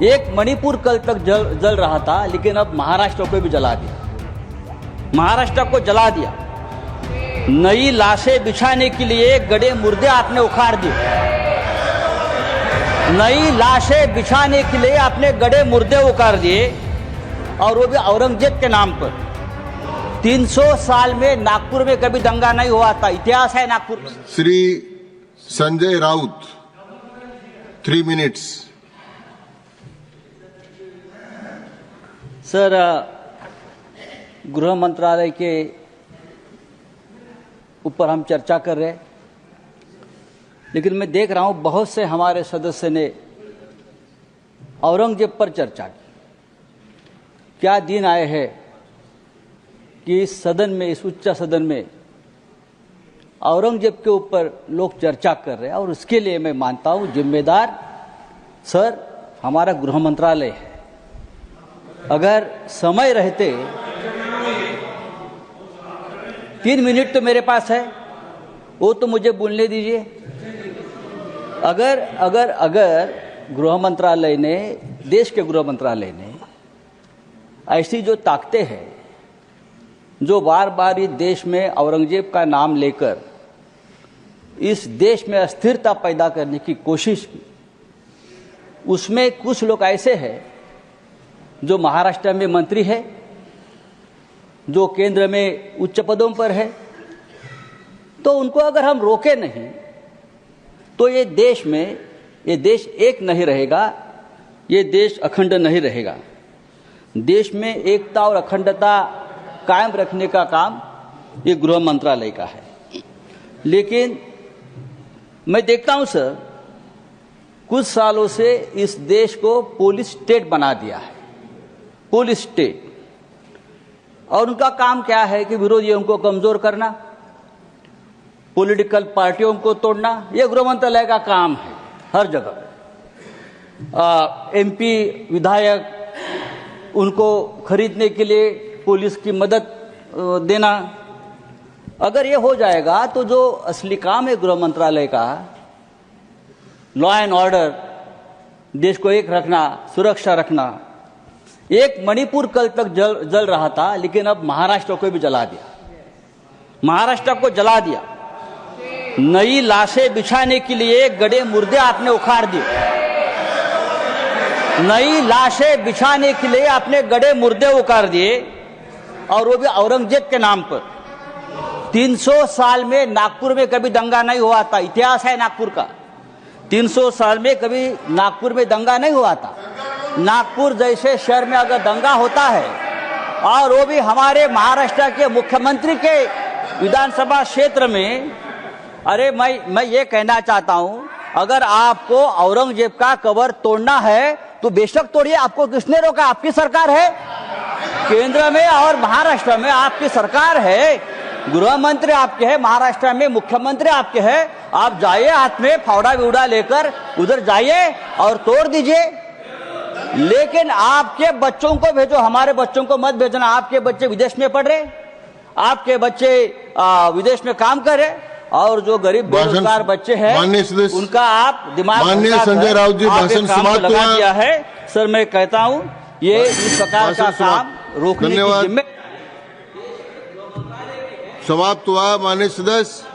एक मणिपुर कल तक जल रहा था, लेकिन अब महाराष्ट्र को भी जला दिया। महाराष्ट्र को जला दिया। नई लाशें बिछाने के लिए गड़े मुर्दे आपने उखाड़ दिए। नई लाशें बिछाने के लिए आपने गड़े मुर्दे उखाड़ दिए, और वो भी औरंगजेब के नाम पर। 300 साल में नागपुर में कभी दंगा नहीं हुआ था। इतिहास है नागपुर। श्री संजय राउत, 3 minutes। सर, गृह मंत्रालय के ऊपर हम चर्चा कर रहे हैं, लेकिन मैं देख रहा हूं बहुत से हमारे सदस्य ने औरंगजेब पर चर्चा की। क्या दिन आए हैं कि इस सदन में, इस उच्च सदन में औरंगजेब के ऊपर लोग चर्चा कर रहे हैं, और उसके लिए मैं मानता हूं जिम्मेदार सर हमारा गृह मंत्रालय है। अगर समय रहते 3 मिनट तो मेरे पास है, वो तो मुझे बोलने दीजिए। अगर गृह मंत्रालय ने, देश के गृह मंत्रालय ने ऐसी जो ताकतें हैं, जो बार बार इस देश में औरंगजेब का नाम लेकर इस देश में अस्थिरता पैदा करने की कोशिश की, उसमें कुछ लोग ऐसे हैं जो महाराष्ट्र में मंत्री है, जो केंद्र में उच्च पदों पर है, तो उनको अगर हम रोके नहीं तो ये देश एक नहीं रहेगा, ये देश अखंड नहीं रहेगा। देश में एकता और अखंडता कायम रखने का काम ये गृह मंत्रालय का है। लेकिन मैं देखता हूं सर, कुछ सालों से इस देश को पुलिस स्टेट बना दिया है, पुलिस स्टेट। और उनका काम क्या है कि विरोधियों को कमजोर करना, पॉलिटिकल पार्टियों को तोड़ना, यह गृह मंत्रालय का काम है हर जगह। एमपी विधायक, उनको खरीदने के लिए पुलिस की मदद देना। अगर ये हो जाएगा तो जो असली काम है गृह मंत्रालय का, लॉ एंड ऑर्डर, देश को एक रखना, सुरक्षा रखना। एक मणिपुर कल तक जल रहा था, लेकिन अब महाराष्ट्र को भी जला दिया। महाराष्ट्र को जला दिया। नई लाशें बिछाने के लिए गड़े मुर्दे आपने उखाड़ दिए। नई लाशें बिछाने के लिए आपने गड़े मुर्दे उखाड़ दिए, और वो भी औरंगजेब के नाम पर। 300 साल में नागपुर में कभी दंगा नहीं हुआ था। इतिहास है नागपुर का। 300 साल में कभी नागपुर में दंगा नहीं हुआ था। नागपुर जैसे शहर में अगर दंगा होता है, और वो भी हमारे महाराष्ट्र के मुख्यमंत्री के विधानसभा क्षेत्र में, अरे मैं ये कहना चाहता हूं, अगर आपको औरंगजेब का कबर तोड़ना है तो बेशक तोड़िए। आपको किसने रोका? आपकी सरकार है केंद्र में, और महाराष्ट्र में आपकी सरकार है। गृह मंत्री आपके हैं, महाराष्ट्र में मुख्यमंत्री आपके हैं। आप जाइए, हाथ में फावड़ा विवड़ा लेकर उधर जाइए और तोड़ दीजिए। लेकिन आपके बच्चों को भेजो, हमारे बच्चों को मत भेजना। आपके बच्चे विदेश में पढ़ रहे, आपके बच्चे विदेश में काम कर रहे, और जो गरीब बेरोजगार बच्चे हैं उनका आप दिमाग माननीय संजय राउत जी, भाषण समाप्त लगा दिया है। सर, मैं कहता हूं ये इस प्रकार का काम रोकने की जिम्मेदारी समाप्त हुआ। माननीय सदस्य।